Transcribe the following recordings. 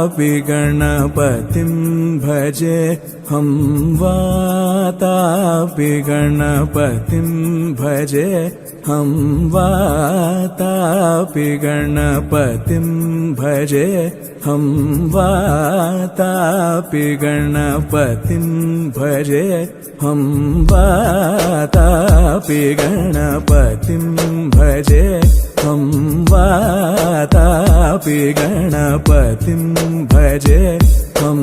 वातापि गणपतिं भजे हम वातापि गणपतिं भजे हम वातापि गणपतिं भजे हम वातापि गणपतिं भजे हम वातापि गणपतिं भजे हम वातापि गणपतिं भजे हम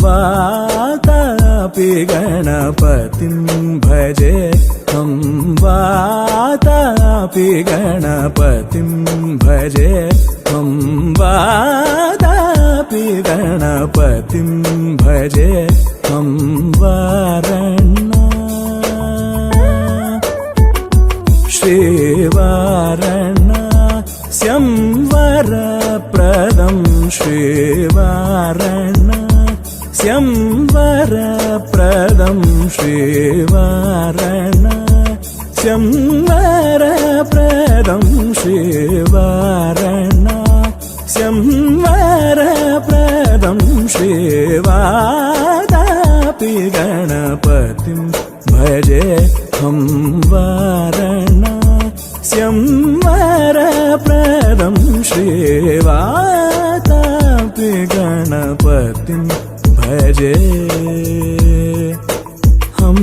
वातापि गणपतिं भजे हम वातापि गणपतिं भजे हम वातापि गणपतिं भजे हम वारणा श्रीवारणा स्यंवरप्रदं श्रीवारणा स्यंवरप्रदं श्रीवारणा स्यंवरप्रदं श्रीवारणा स्यंवरप्रदं श्रीवातापि गणपतिं भजे हम वारणा स्यंवरप्रदं श्रीवातापि गणपतिं भजे हम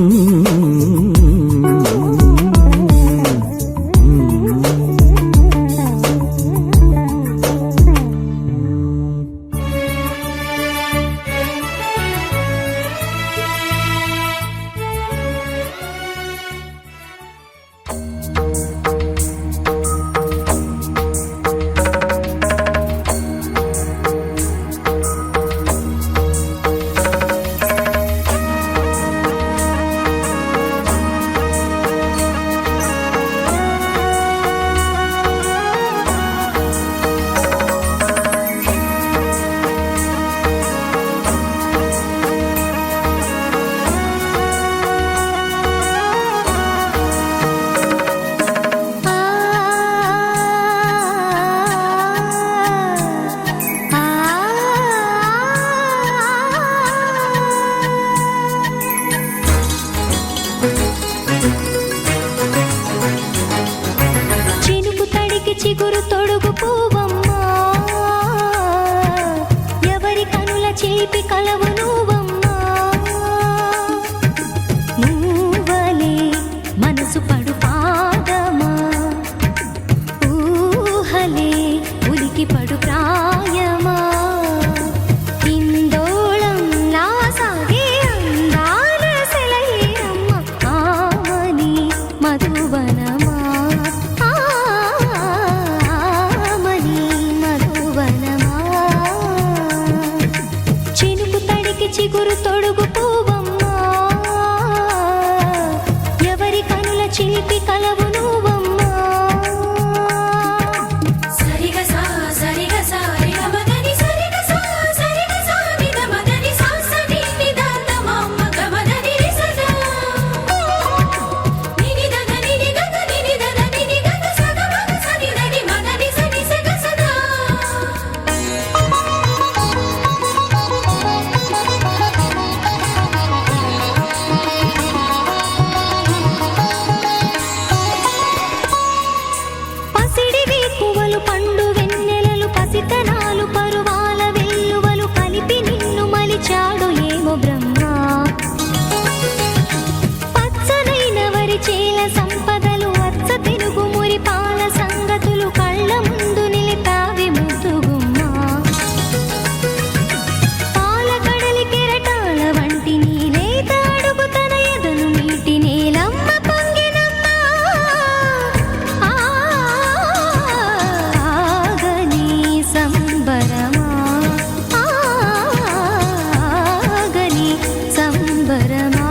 చిగురు తొడుగు పూవమ్మా ఎవరి కనుల చేపి కలవు నువ్వమ్మా నువ్వలే మనసు పడు పాదమా ఊహలే ఉలికి పడు ప్రాయమా ఇందోళం నా సాగే అందాల సెలయేరమ్మ ఆమని మధువనమా చిగురు తొడుగు పూవమ్మా ఎవరి కనుల చిలిపి కలవు నువ్వమ్మా సరిగా సా సరిగా సా రిగా మదని సరిగా సా సరిగా సా నిద మదని సా సని నిదాత మమ్మ గమదని రిసదా నిని దద నిని గద నిని దద నిని గద సద మగ సని దని మదని సని సగ సదా పండు వెన్నెలలు పసితనాలు పరువాల వెల్లువలు కలిపి నిన్ను మలిచాడు ఏమో బ్రహ్మ పచ్చనైన వరి చేల సంపదలు అచ్చ తెలుగు మురి పాల సంగతులు కళ్ళ ముందు నిలిపావి ముద్దుగుమ్మా పాల కడలి కెరటాల వంటి నీలేత అడుగు తన ఎదను మీటి నేలమ్మ పొంగినమ్మా సంబరమా ఆగని సంబరమా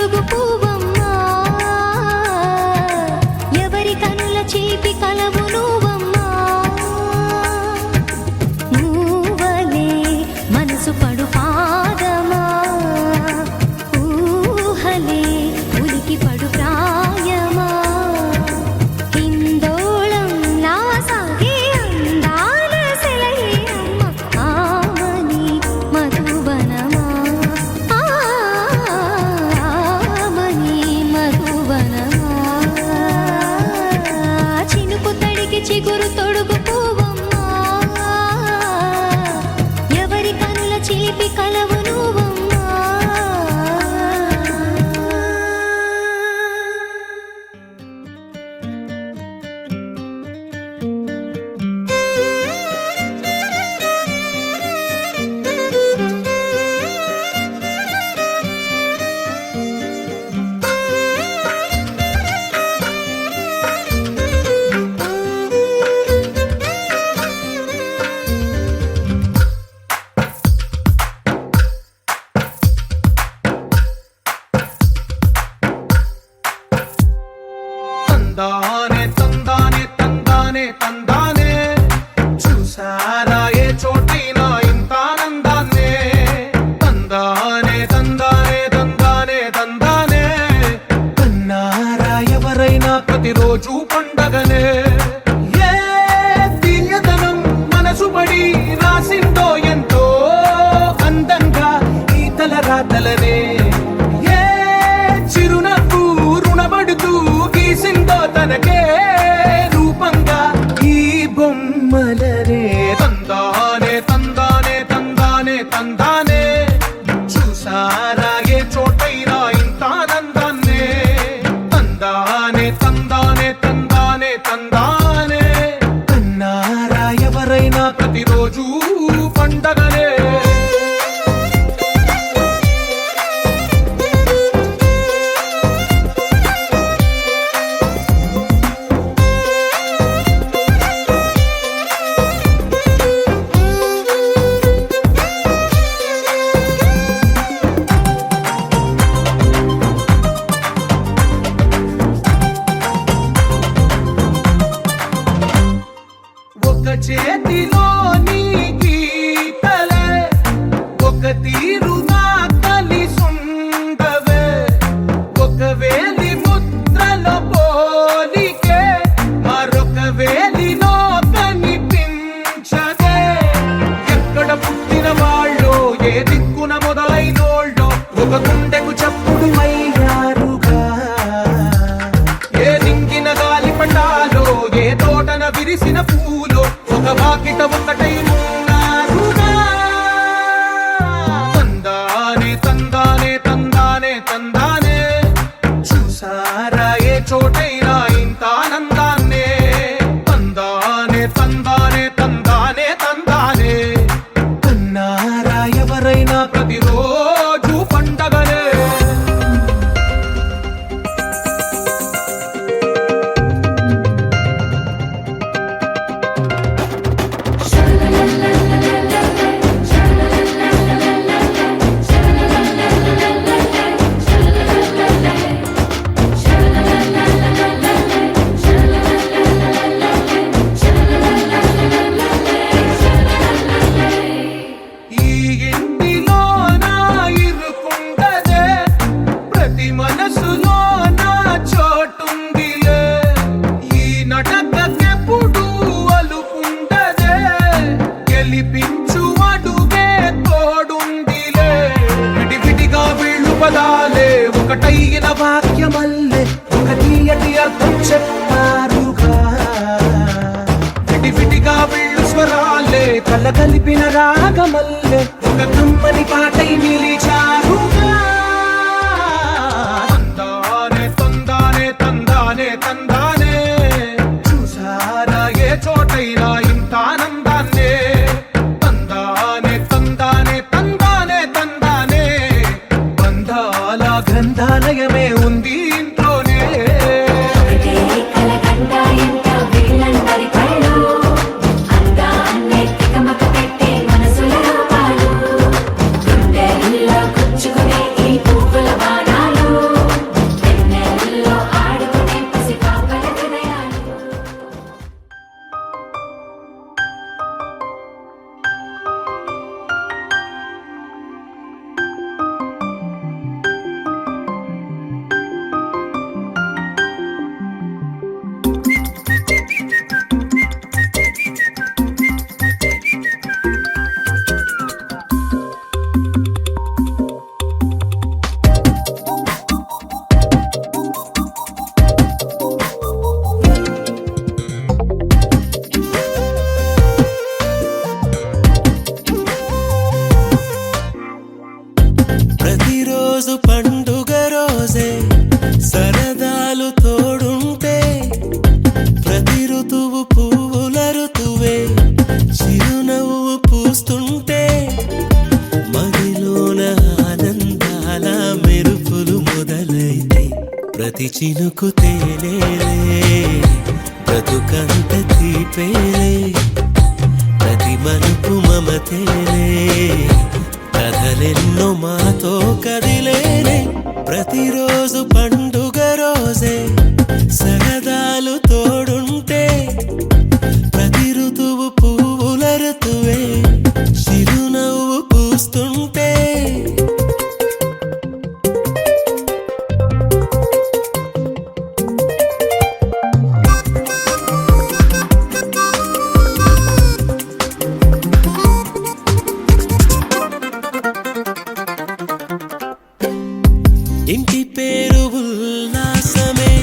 తొడుగు పువ్వమ్మా ఎవరి కనుల చీపి కలవు నువ్వమ్మా నువ్వలే మనసు పడు పాదమా ఊహలే ఉలికి పడు ప్రాయమా హిందోళం నా సాగే అందాల సెలయేరమ్మ ఆమని మధువనమా ఆమని మధువనమా చినుకు తడికి చిగురు తొడుగు పువ్వమ్మా ఎవరి కనుల చిలిపి కలవు నువ్వమ్మా తందానే తందానే తందానే తందానే చూసారా ఏ చోటైనా ఇంత ఆనందాన్నే తందానే తందానే తందానే తందానే కన్నారా ఎవరైనా ప్రతిరోజు పండగనే ఏ తీయదనం మనసు పడి రాసిందో ఎంతో అందంగా ఈ తల రాతలనే ఏ చిరునవ్వు రుణపడుతూ గీసిందో తనకే రూపంగా ఈ బొమ్మలనే తందానే తందానే తందానే తందానే చూసారా ఏ చోటైనా ఇంత ఆనందాన్నే తందానే తందానే తందానే తందానే కన్నారా ఎవరైనా ప్రతిరోజు పండగనే ఒక చేతిలోని గీతలే ఒక తీరుగా కలిసుండవే ఒక వేలి ముద్రల పోలికే మరొక వేలిలో కనిపించదే ఎక్కడ పుట్టిన వాళ్ళో ఏ దిక్కున మొదలైనోళ్ళో ఒక గుండెకు చప్పుడు అయ్యారుగా ఏ దింగిన గాలి పటాలో ఏ తోటన విరిసిన పూలో ఒక వాకిట ఒకటై ఉన్నారుగా తందానే తందానే తందానే తందానే చూసారా ఏ చోటైనా ఇంత ఆనందాన్నే తందానే తందానే తందానే తందానే కన్నారా ఎవరైనా ప్రతిరోజు పండగనే ఈ ఇంటిలో నా ఇరుకుండదే ప్రతి మనసులో నా చోటుందిలే ఈ నటకెప్పుడు అలుకుండదే గెలిపించు అడుగే తోడుందిలే విడివిడిగా వీళ్ళు పదాలే ఒకటైన వాక్యమల్లే ఒక తీయటి అర్థం చెప్పారుగా విడివిడిగా వీళ్ళు స్వరాలే కల కలిపిన రాగమల్లే ఒక కమ్మని పాటై నిలిచారుగా తందానే తందానే తందానే తందానే చూసారా ఏ చోటైనా ఇంత ఆనందాన్నే తందానే తందానే తందానే తందానే బంధాల గ్రంథాలయమే ఉంది ఇంట్లోనే ఒకటే కలకండ ఎంత వీళ్ళందరి కళ్ళు అందాన్నే తికమక పెట్టే మనసుల రూపాలు గుండెల్లో ప్రతి చినుకు తేలేలే బ్రతుకంత తీపేలే ప్రతి మలుపు మమతేలే కథలెన్నో మాతో కదిలేనే ప్రతిరోజు పండుగ రోజే సరదాలు తోడుంటే ప్రతి ఋతువు పువ్వుల ఋతువే చిరునవ్వు పూస్తుంటే ఇంటి పేరు ఉల్లాసమే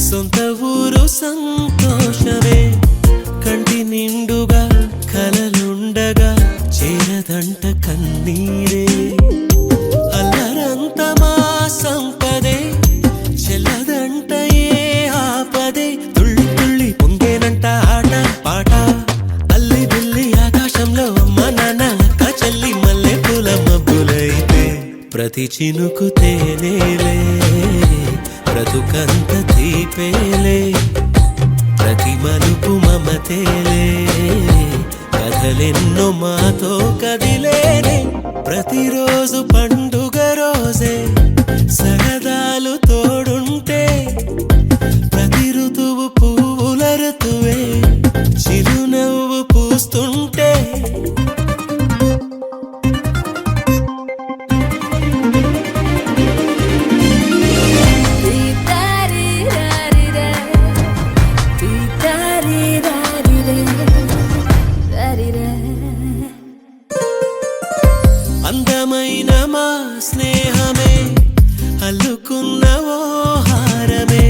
సొంత ఊరు సంతోషమే కంటి నిండుగా కలలుండగా చేరదంట కన్నీరే అల్లరంత మా సంపదే చెల్లదంట ఏ ఆపదే తుళ్ళి తుళ్ళి పొంగేనంట ఆట పాట అల్లి బిల్లి ఆకాశంలో అమ్మ నాన్న అక్క చెల్లి మల్లె పూల మబ్బులైతే ప్రతి చినుకు తేనేలే బ్రతుకంత తీపేలే ప్రతి మలుపు మమతేలే కథలెన్నో మాతో కదిలేనే ప్రతిరోజు పండుగ రోజే సరదాలు తోడుంటే ప్రతి ఋతువు పువ్వుల ఋతువే చిరునవ్వు పూస్తుంటే అందమైన మా స్నేహమే అల్లుకున్న ఓ హారమే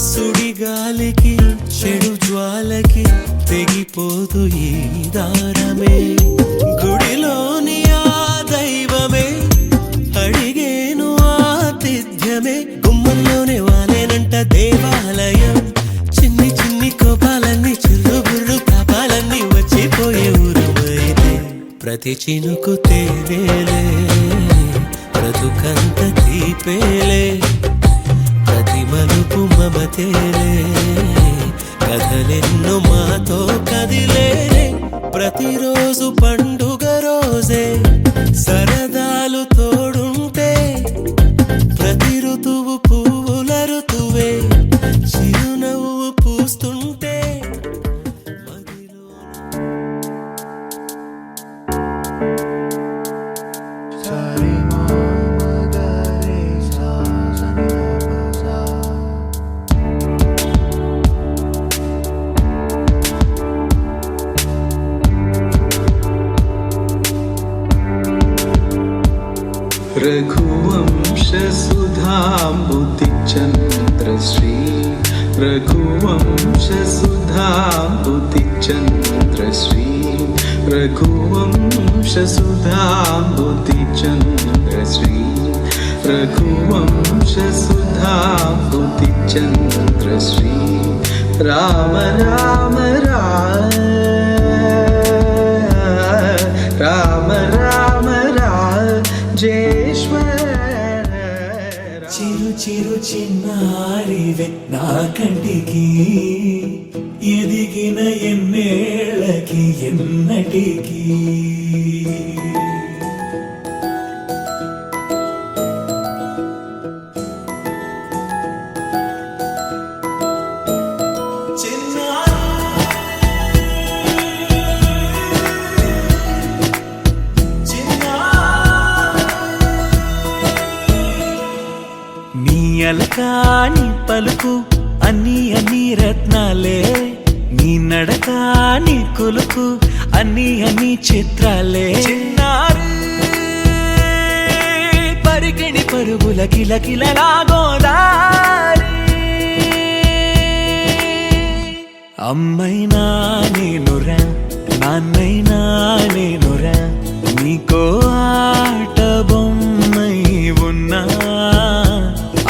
సుడిగాలికి చెడు జ్వాలకి తెగిపోదు ఈ దారమే గుడిలోని ఆ దైవమే అడిగేను ఆతిథ్యమే గుమ్మంలోనే వాలేనంట దేవాలయం చిన్ని చిన్ని కోపాలన్నీ చిల్లు బుర్రు పాపాలన్నీ వచ్చిపోయే ఊరమైతే ప్రతి చినుకు తేనేలే బ్రతుకంత తీపేలే ప్రతి మలుపు మమతేలే కథలెన్నో మాతో కదిలేనే ప్రతిరోజు పండుగ రోజే సరదాలు తోడుంటే ప్రతి ఋతువు పువ్వుల ఋతువే చిరునవ్వు పూస్తుంటే మదిలో रघुवंशसुधाम्बुतिचन्द्रश्री रघुवंशसुधाम्बुतिचन्द्रश्री रघुवंशसुधाम्बुतिचन्द्रश्री रघुवंशसुधाम्बुतिचन्द्रश्री राम राम राम राम राजेश्वर చిరు చిరు చిన్నారివే నా కంటికి ఎదిగిన ఎన్నేళ్ళకి ఎన్నటికి అలకాని పలుకు అన్ని అన్ని రత్నాలే నీ నడక నీ కులుకు అన్ని అన్ని చిత్రాలే చిన్నారు పరికిణి పరుగుల కిలకిలలాగోదారి అమ్మైనా నేనురా నాన్నైనా నేనురా నీకో ఆట బొమ్మై ఉన్నా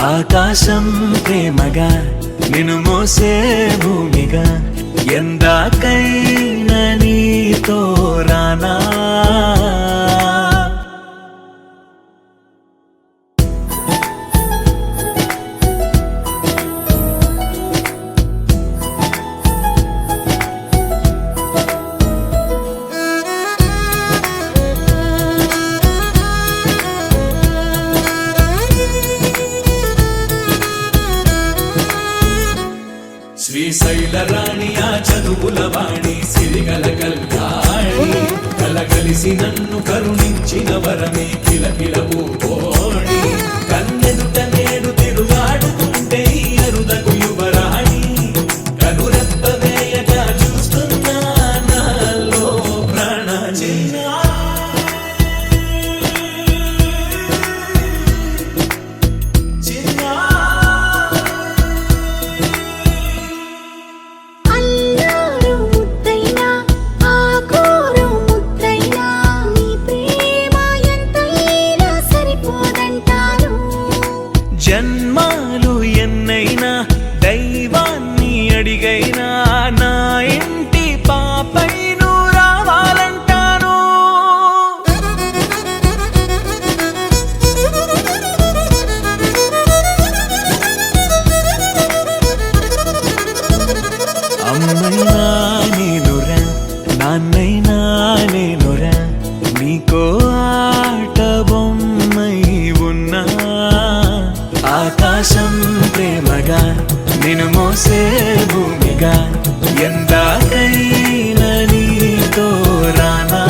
ఆకాశం ప్రేమగా నిన్ను మోసే భూమిగా ఎందాకైనా నీతో రానా శ్రీశైల రాణి ఆ చదువుల వాణి సిరిగల కళ్యాణి కలగలిసి నన్ను కరుణించిన వరమే కిలకిల పూకోణి కన్నెదుట నేడు తిరుగాడుతుంటే ఈ అరుదకు యువరాణి కనురెప్ప వేయగా చూస్తున్నా నాలో ప్రాణ చిన్నా అల్లారు ముద్దైనా ఆకోరు ముద్దైనా నీ ప్రేమ ఎంతైనా సరిపోదంటాను. జన్మాలు ఎన్నైనా దైవాన్ని అడిగైనా నా ఇంటి పాపై నువ్వు రావాలంటాను. అమ్మైనా నేనురా నాన్నైనా నేనురా నీకో ఆట బొమ్మై ఉన్నా ఆకాశం ప్రేమగా నిన్ను మోసే భూమిగా ఎందాకైనా నీతో రానా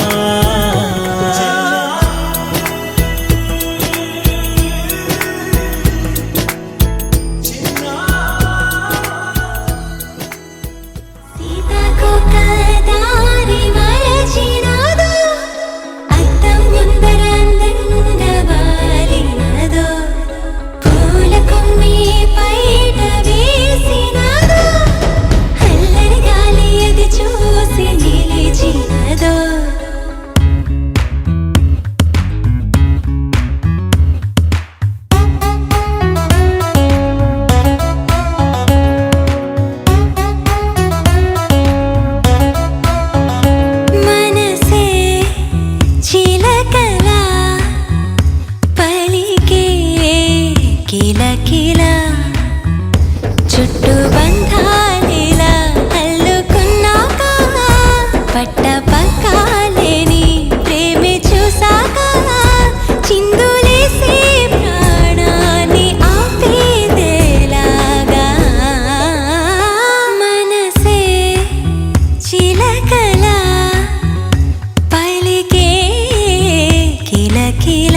సీతాకోక దారి మరచినాదో అద్దం ముందర అందంగా వాలినాదో పూల కొమ్మి పైట వేసినాదో అల్లరి గాలి అది చూసి నిలిచినాదో. మనసే చిలకలా పలికే కిలకిల చుట్టూ బంధాలిలా అల్లుకున్నాక పట్ట పక్కాలేని ప్రేమే చూసాక చిందులేసే ప్రాణాన్ని ఆపేదేలాగా. మనసే చిలకలా పలికే కిలకిల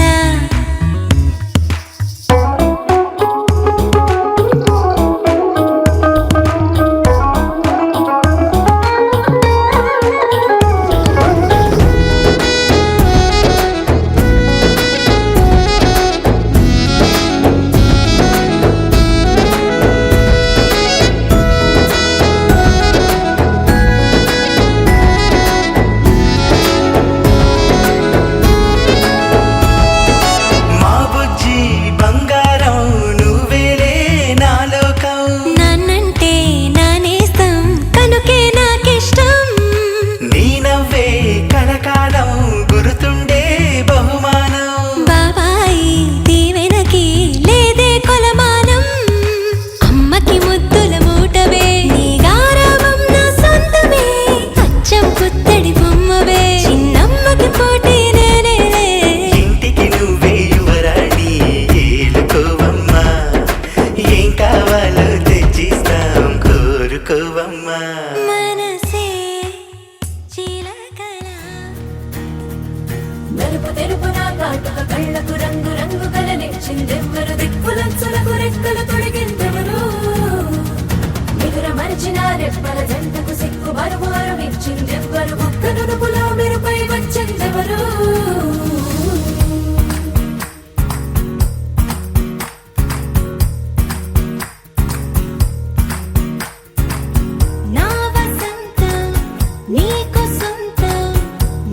మా బుజ్జి బంగారం నువ్వేలే నా లోకం నన్నంటే నానేస్తం కనుకే నాకిష్టం. నీ నవ్వే కలకాలం గుర్తుండే బహుమానం బాబాయి దీవెనకి లేదే కొలమానం. అమ్మకి ముద్దుల మూటవే నీ గారాబం నా సొంతమే అచ్చం పుత్తడి బొమ్మవే చిన్నమ్మకి పోటీ నేనేలే. ఇంటికి నువ్వే యువరాణి ఏలుకోవమ్మా ఏం కావాలో తెచ్చిస్తాం కోరుకోవమ్మా. మనసే చిలకలా మెరుపు తెరుపున కాటుక కళ్ళకు రంగు రంగు కలనిచ్చిందెవ్వరు దిక్కులంచులకు రెక్కలు తొడిగిందెవరు నిదుర మరిచిన రెప్పల జంటకు సిక్కు మరుమారం ఇచ్చిందెవ్వరు ఒక్క నునుపులో మెరుపై వచ్చిందెవరు. నా వసంతం నీకు సొంతం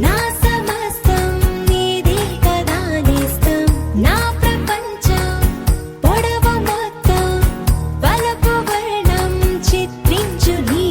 నా సమస్తం నీది కదా నేస్తం. నా ప్రపంచం పొడవు మొత్తం వలపు వర్ణం చిత్రించు నీ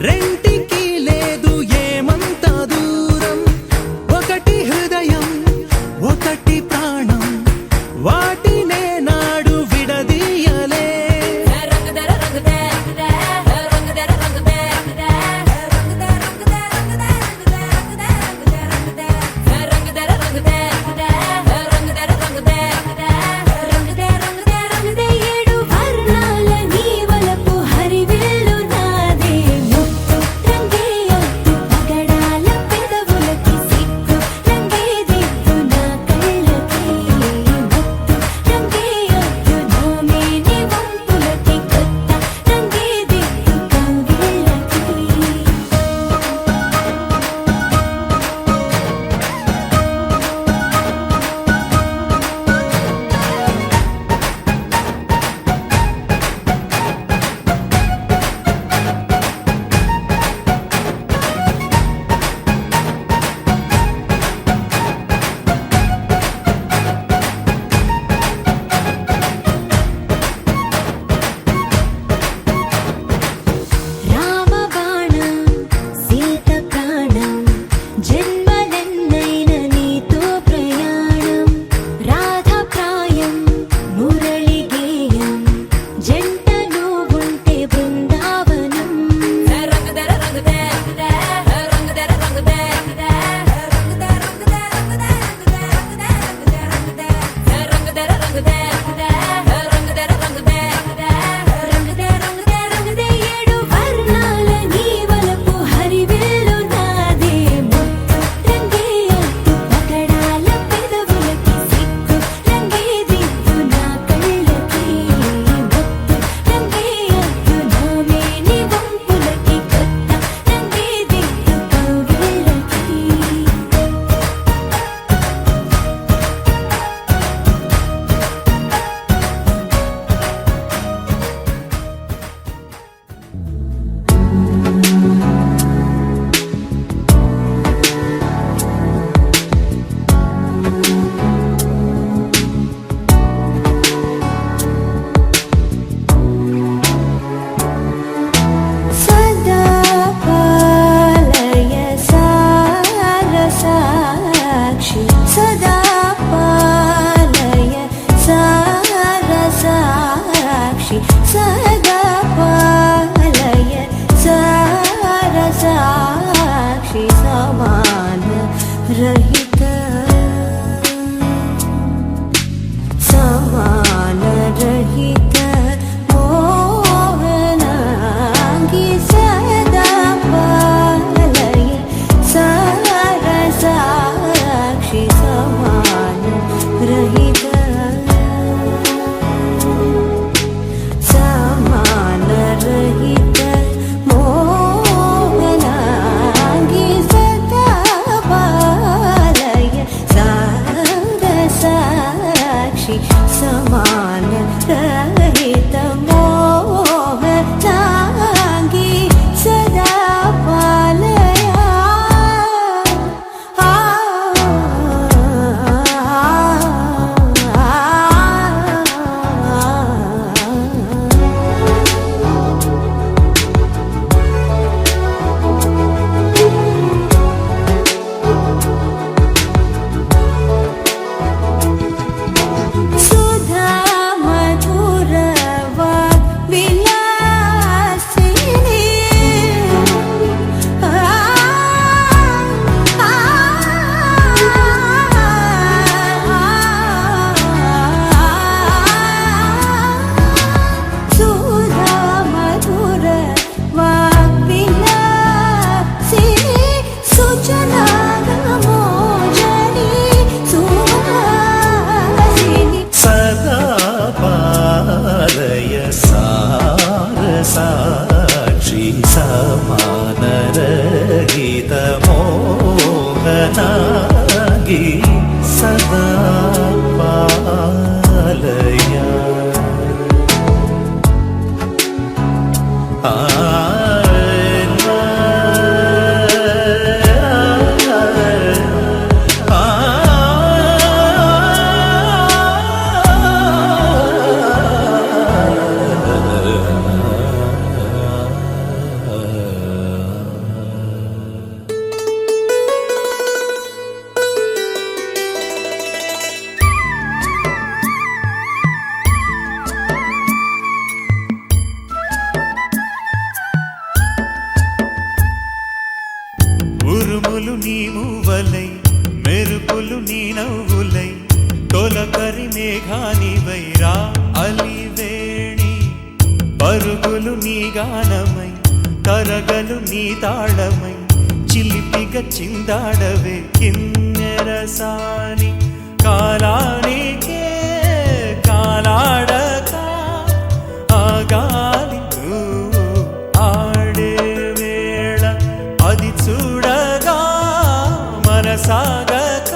రెంటికి లేదు ఏమంత దూరం, ఒకటి హృదయం ఒకటి ప్రాణం, వాటినే నాడు విడదీయలే. ఏడు వర్ణాల నీ వలపు హరివిల్లు నాదే ముత్తు పువ్వులు నీ మూవలై మెరుపులు నీ నవ్వులై తొలకరి మేఘానివై రా అలివేణి పరుగులు నీ గానమై తరగలు నీ తాళమై చిలిపిగా చిందాడవే కిన్నెరసాని కాలానికే కాలాడక ఆగాలి నువ్వు ఆడే వేళ అది చూడగా మనసాగక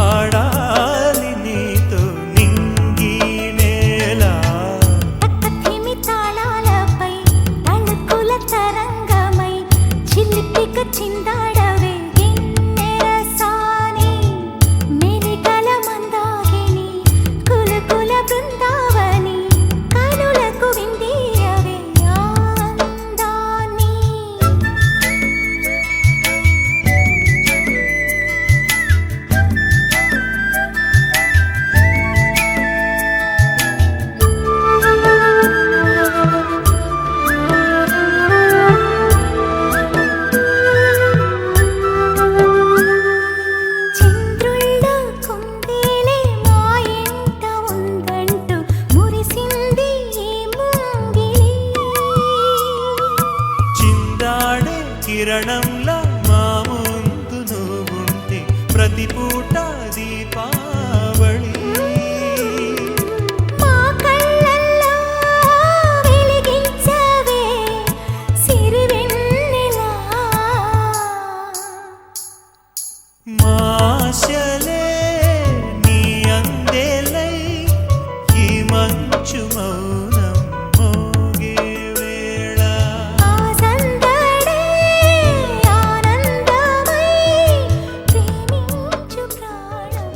ఆడాలి నీతో నింగి నేల తక్కతిమి తాళాలపై తళుకుల తరంగమై చిలిపిక చిందాడవే గిన్నెరసాని మెలికల మందాకిని కులకుల బృందావని కనులకు విందీయవే ఆనందాన్ని చంద్రుళ్ళ కుందేలే మా ఇంట ఉందంటూ మురిసింది ఈ ముంగిలి చిందాడే కిరణంలా మా ముందు నువ్వుంటే ప్రతి పూట దీపావళి మా కళ్ళల్లో వెలిగించవే సిరివెన్నెలా మాశలే నీ అందేలై ఈ మంచు మౌనం మోగే వేళ ఆ సందడే ఆనందమై ప్రేమించు ప్రాణం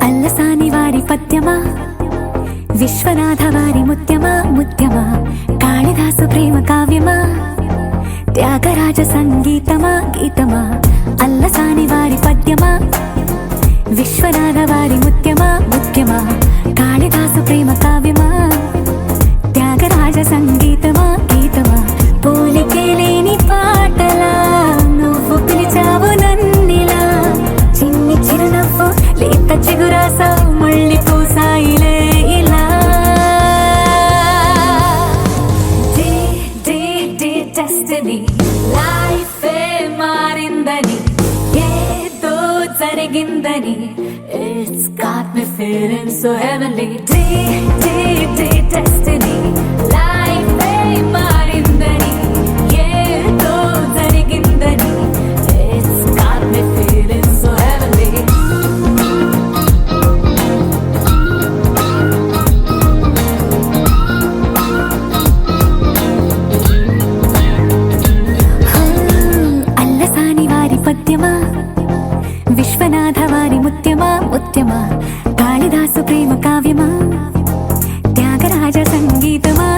అల్లసాని వారి పద్యమా విశ్వనాథ వారి ముత్యమా ముత్యమా కాళిదాసు ప్రేమ కావ్యమా త్యాగరాజ సంగీతమా గీతమా అల్లసాని వారి పద్యమా విశ్వనాథ వారి ముత్యమా ముత్యమా కాళిదాసు ప్రేమ కావ్యమా త్యాగరాజ సంగీతమా గీతమా పోలికే లేని పాటలా నువ్వు పిలిచావు నన్నిలా చిన్ని చిరునవ్వు లేత చిగురాసా మళ్ళీ పూసాయిలే ఇలా డెస్టినీ లైఫ్ మారిందని ఏదో జరిగిందని it's got me feeling so heavenly destiny life మారిందని ఏదో జరిగిందని it's got me feeling so heavenly Allasani వారి పద్యమా విశ్వనాథ వారి ముత్యమా ముత్యమా కాళిదాసు ప్రేమ కావ్యమా త్యాగరాజ సంగీతమా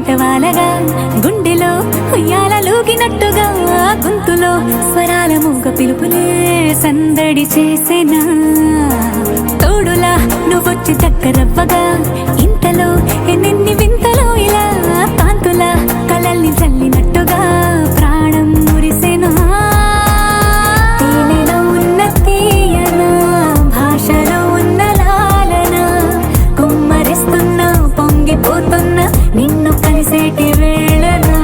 వాలగా గుండెలో ఉయ్యాలూగినట్టుగా గొంతులో స్వరాల మూగ పిలుపులే సందడి చేసేనా తోడులా నువ్వొచ్చి దగ్గరవ్వగా ఇంతలో ఎన్నెన్ని వింతలో ఇలా కాంతులా కలల్ని చల్లినట్టుగా ప్రాణం మురిసెనా తేనెలో ఉన్న తీయన భాషలో ఉన్న లాలన కుమ్మరిస్తున్నా పొంగిపోతున్నా నిన్ను కలిసేటి వేళనా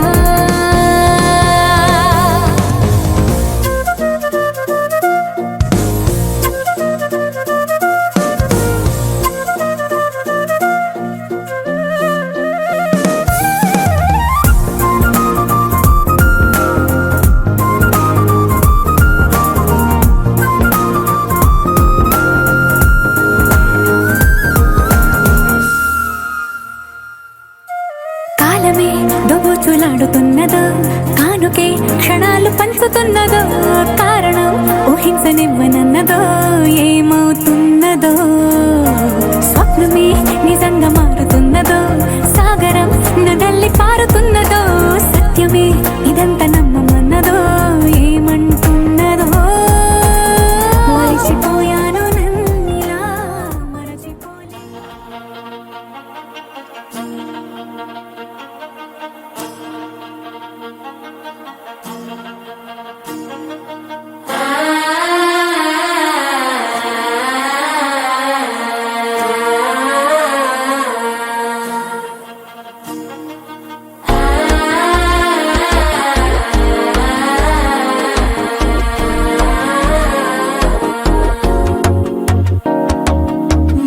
కాలమే దొబూచులాడుతున్నదో కానుకే క్షణాలు పంచుతున్నదో కారణం ఊహించనివ్వనన్నదో ఏమవుతున్నదో స్వప్నమే నిజంగా మారుతున్నదో సాగరం నడల్లి పారుతున్నదో సత్యమే ఇదంతా నమ్మమన్నదో ఏమంటున్నదో మరిచిపోయాను నన్నిలా మరచిపోలే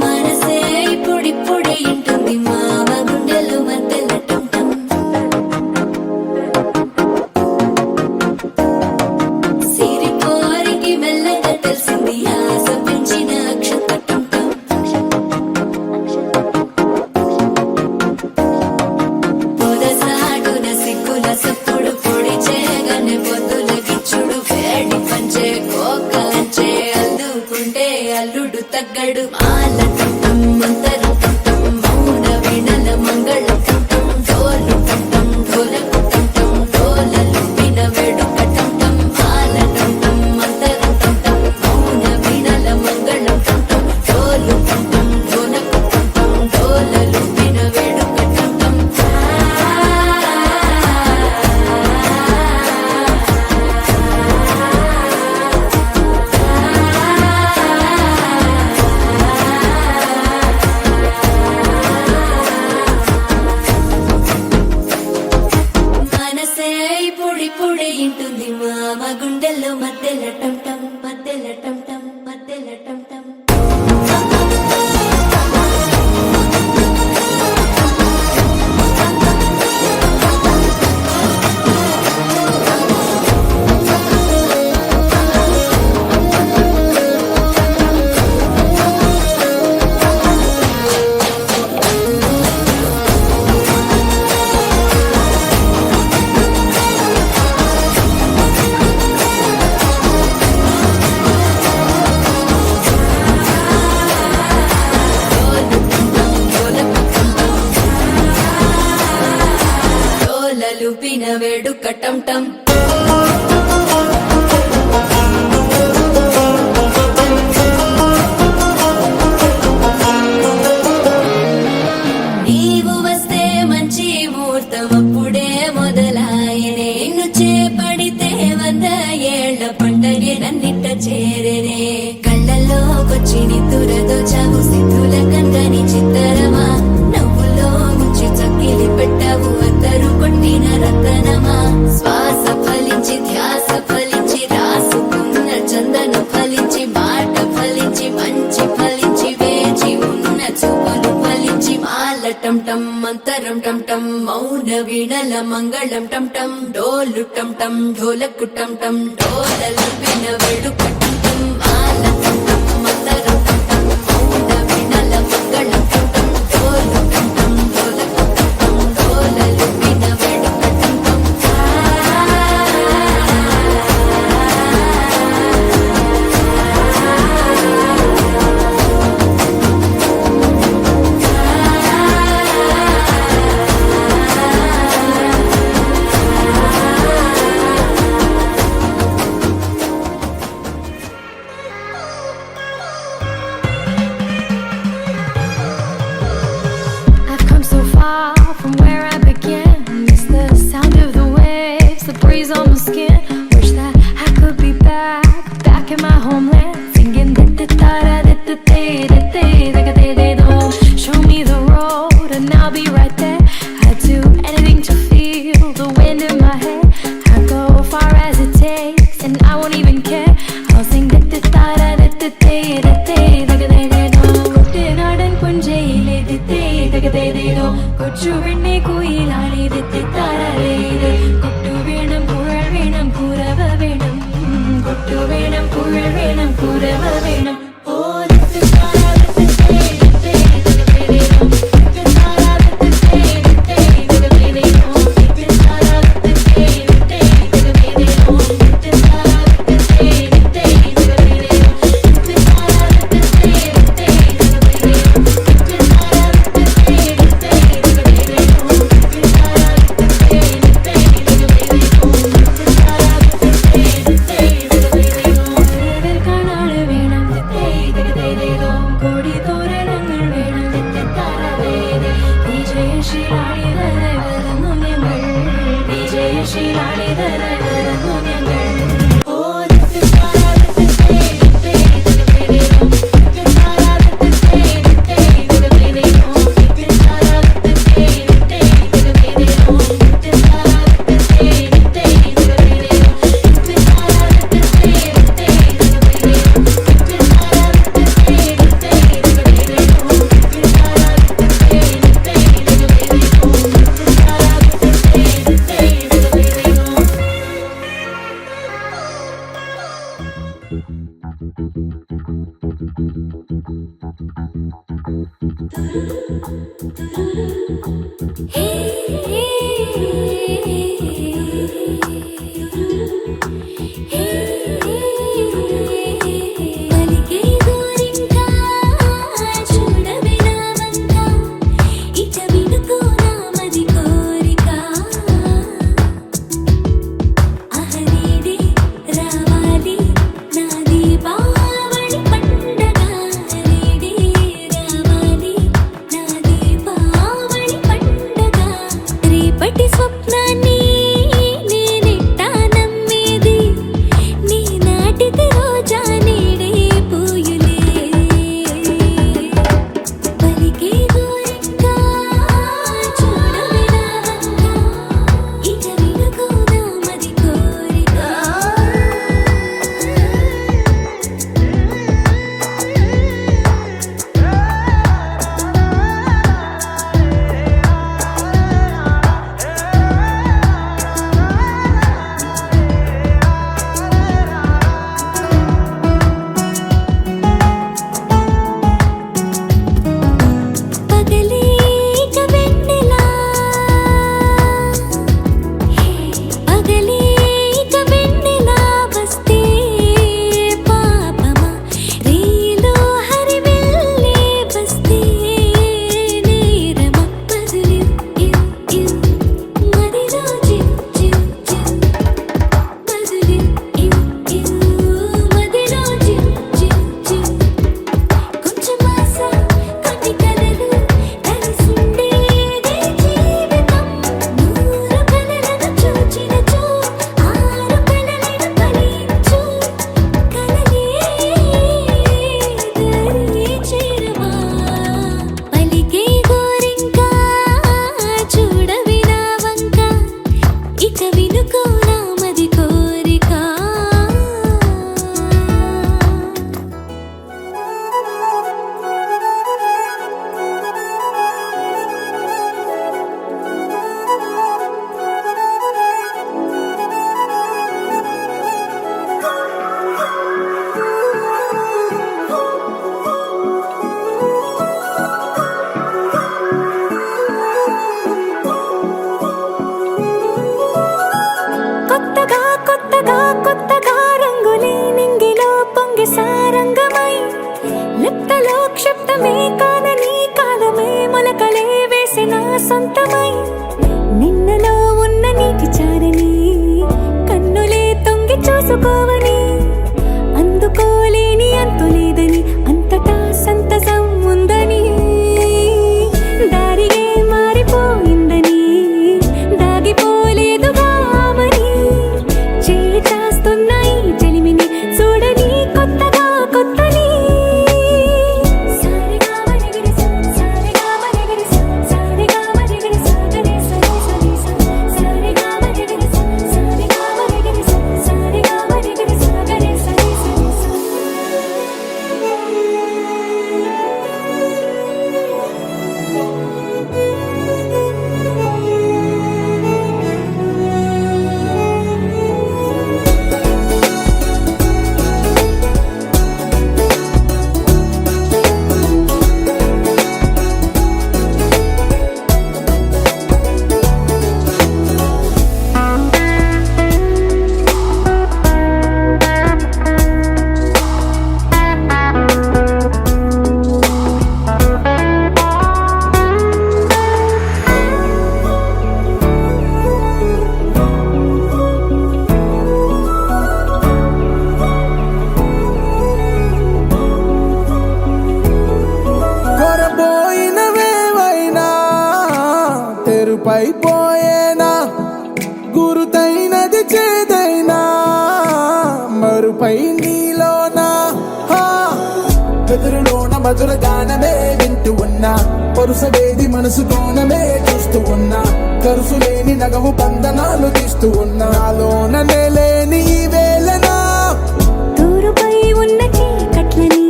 మనసే ఇప్పుడిప్పుడే ఇంటుంది మామ గుండెలు మధ్యలో టం సిరిపోరికి మెల్లగా తెలిసింది ఆశ పెంచిన అక్షతటం పొదసాడున సిగ్గుల సప్పుడు పొడి చేయగానే పొద్దుల గిచ్చుడు వేడి పంచే కోకలంచే అల్లుకుంటే అల్లుడు తగ్గడు మాల టం మంతరం టం మౌన వీణల మంగళం టం డోలు టం ఢోలకు టం డోలలు విన వేడుక టం మాల టం మంతరం టం మౌన వీణల మంగళం టం డోలు టం ఢోలకు టం డోలలు విన వేడుక టం మనసే ఇప్పుడిప్పుడే ఇంటుంది మామ గుండెల్లో మధ్యలో టం టం మధ్యలో టం టం మధ్యలో టం టం డోలలుపిన వేడుక టం టం నీవు వస్తే మంచి ముహూర్తం అప్పుడే మొదలాయనే నిన్ను చేపడితే 100 ఏళ్ల పండగే నన్నిట్ట చేరేనే కళ్ళల్లోకొచ్చి నిద్దురదో చావు సిద్ధుల కందని చిత్తరమా నవ్వులో ముంచి చక్కిలి పెట్టావు అద్దరు కొట్టిన రతనమా శ్వాస ఫలించి ధ్యాస ఫలించి రాసుకున్న చందను ఫలించి మాట ఫలించి మంచి ఫలించి వేచి ఉన్న చూపులు ఫలించి మాల టం టం మంతరం టం టం మౌన వీణల మంగళం టం టం డోలు టం టం ఢోలకు టం టం డోలలు విన వేడుక టం టం మాల టం టం మంతరం టం టం మౌన వీణల మంగళం టం టం డోలు టం టం ఢోలకు టం టం డోలలు విన వేడుక టం టం Show me the road and I'll be right there. I'd do anything to feel the wind in my hair. I'll go far as it takes and I won't even care. I'll sing കുട്ടനാടൻ പുഞ്ചയിലെ കൊച്ചു പെണ്ണെ കുയിലാളി കൊട്ടു വേണം കുഴൽ വേണം കുരവ വേണം കൊട്ടു വേണം കുഴൽ വേണം കുരവ വേണം కరువైపోయేనా గురుతైనది చేదైనా మరుపై నీలోనా వెదురులోన మధుర గానమే వింటూ ఉన్నా పరుసవేది మనసు కోణమే చూస్తూ ఉన్నా కరుసులేని నగవు బంధనాలు తీస్తూ ఉన్నా నాలోన లేని ఈ వేళనా దూరుపై ఉన్న చీకట్లని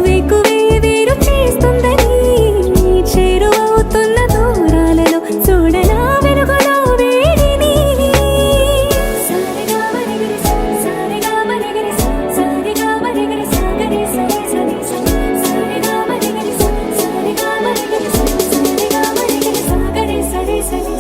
వేకువే వేరు చేస్తుందని చేరువవుతున్న దూరాలలో చూడనా వెలుగులో వేడిని సారిగా మరిగిరి సారిగా మరిగిరి సారిగా మరిగిరి సాగరి సరి సరి సారిగా మరిగిరి సారిగా మరిగిరి సారిగా మరిగిరి సాగరి సరి సరి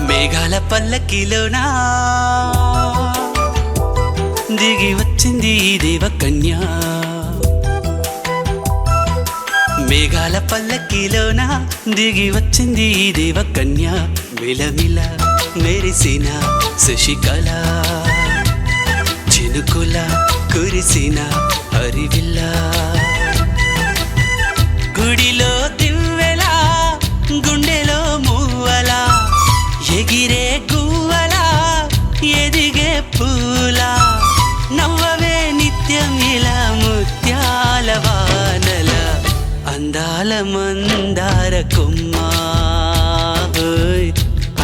మేఘాల పల్లకిలోనా దిగి వచ్చింది ఈ దేవకన్య మేఘాల పల్లకిలోనా దిగి వచ్చింది ఈ దేవకన్య మిలమిల మెరిసిన శశికళ చినుకుల కురిసిన హరివిల్ల గుడిలో దివ్వెలా గుండెలో మూవలా ఎగిరే గువ్వలా ఎదిగే పూలా నవ్వవే నిత్యం ఇలా ముత్యాల వానల అందాల మందార కొమ్మ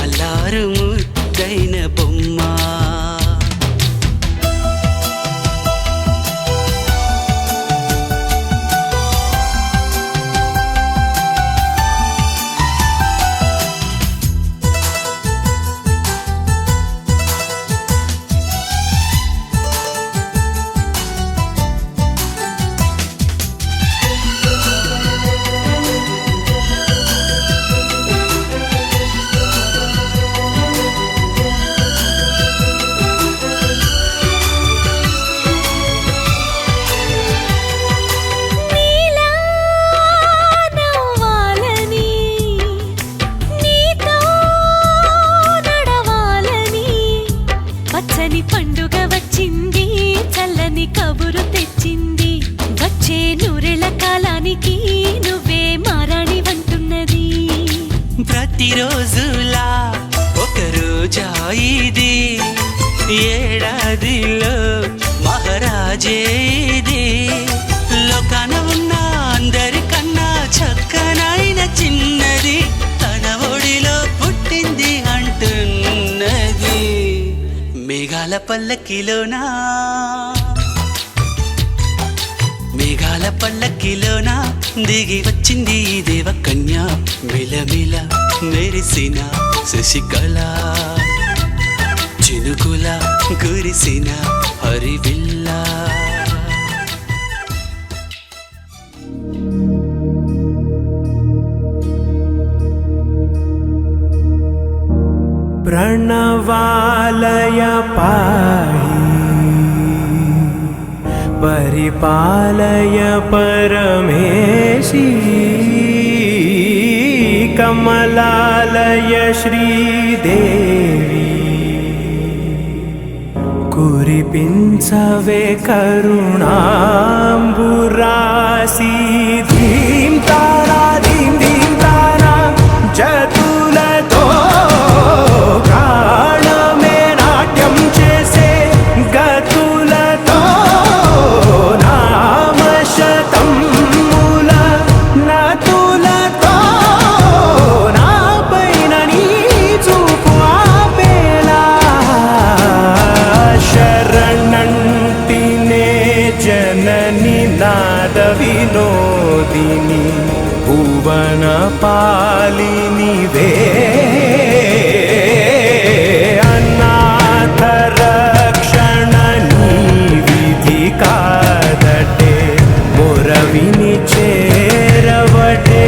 అల్లారు ముద్దైన బొమ్మ పండుగ వచ్చింది చల్లని కబురు తెచ్చింది వచ్చే నూరెళ్ళ కాలానికి నువ్వే మారాణి వంటున్నది ప్రతిరోజులా ఒక రోజా ఇది ఏడాదిలో మహారాజే ఇది లోకాన ఉన్న అందరికన్నా చక్కనైన చిన్నది తన ఒడిలో పుట్టింది అంటున్నది మేఘాల పల్లకిలోనా మేఘాల పల్లకిలోనా దిగి వచ్చింది ఈ దేవకన్య మిలమిల మెరిసిన శశికళ చినుకుల కురిసిన హరివిల్ల प्रणवालय पाहि परिपालय परमेशी कमलालय श्रीदेवी कुरिपिंचवे करुणांबुरासी धीं तारा धीं धीं तारा जतुलतो प्राणमे नाट्यं चेसे गतुलतो नामशतं मूल नतुलतो नापैन नी చూపు ఆపేలా శరణంటినే జనని నాద వినోదిని భువన పాలినివే అనాథ రక్షణ నీ విధి కాదటే మొరవిని చేరవటే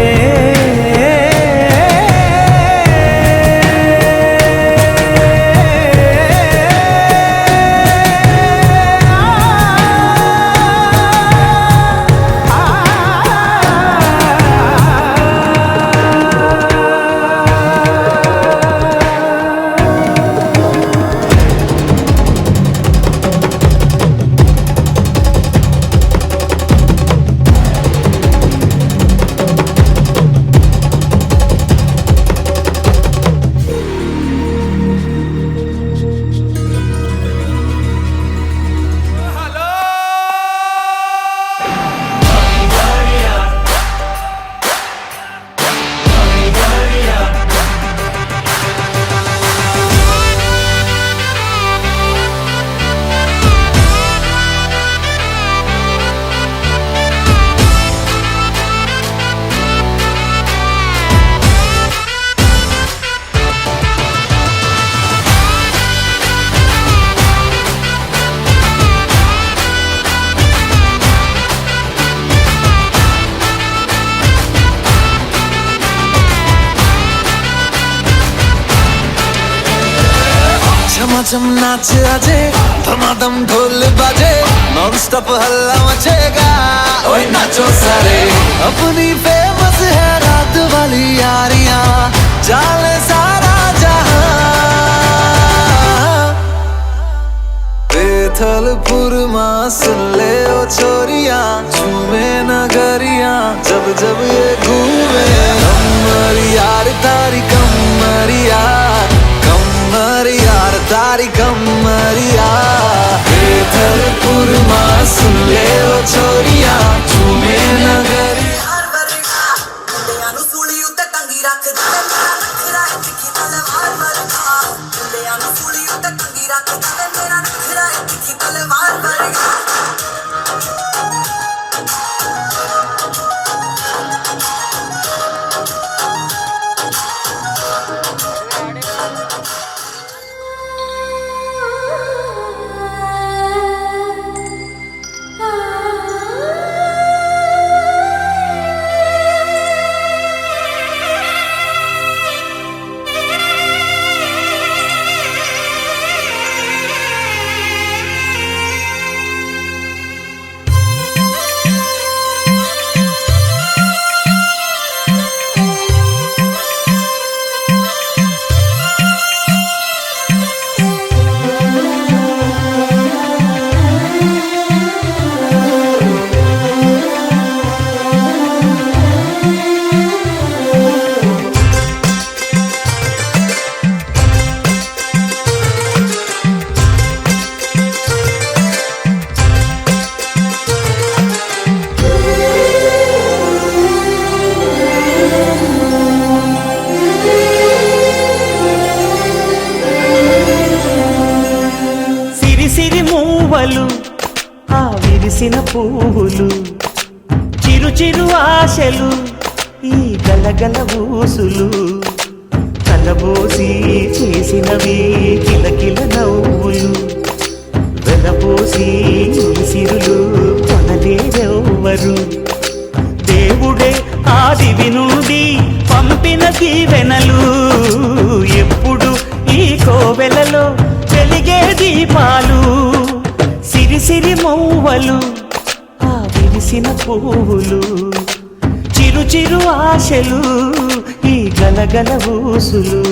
झमाझम नाच आजे धमाधम ढोल बाजे नॉन स्टॉप हल्ला मचेगा ओए नाचो सारे अपनी फेमस है रात वाली यारियां जाले सारा जहां बेथलपुर मां सुन ले ओ छोरियां झूमे नगरियां जब जब ये घूमे कमर यार तारी कमरिया यार तारी कमरिया बेथलपुर मां सुन ले ओ छोरिया झूमे नगरिया ఆ విరిసిన పువ్వులు చిరు చిరు ఆశలు ఈ గలగల ఊసులు కలబోసి చేసినవి కిలకిల నవ్వులు వెలబోసి సిరులు కొనలేరెవ్వరు దేవుడే ఆదివి నుండి పంపిన దీవెనలు ఎప్పుడు ఈ కోవెలలో వెలిగే దీపాలు సిరి సిరి మౌవలు ఆ విరిసిన పువ్వులు చిరు చిరు ఆశలు ఈ గలగల ఊసులు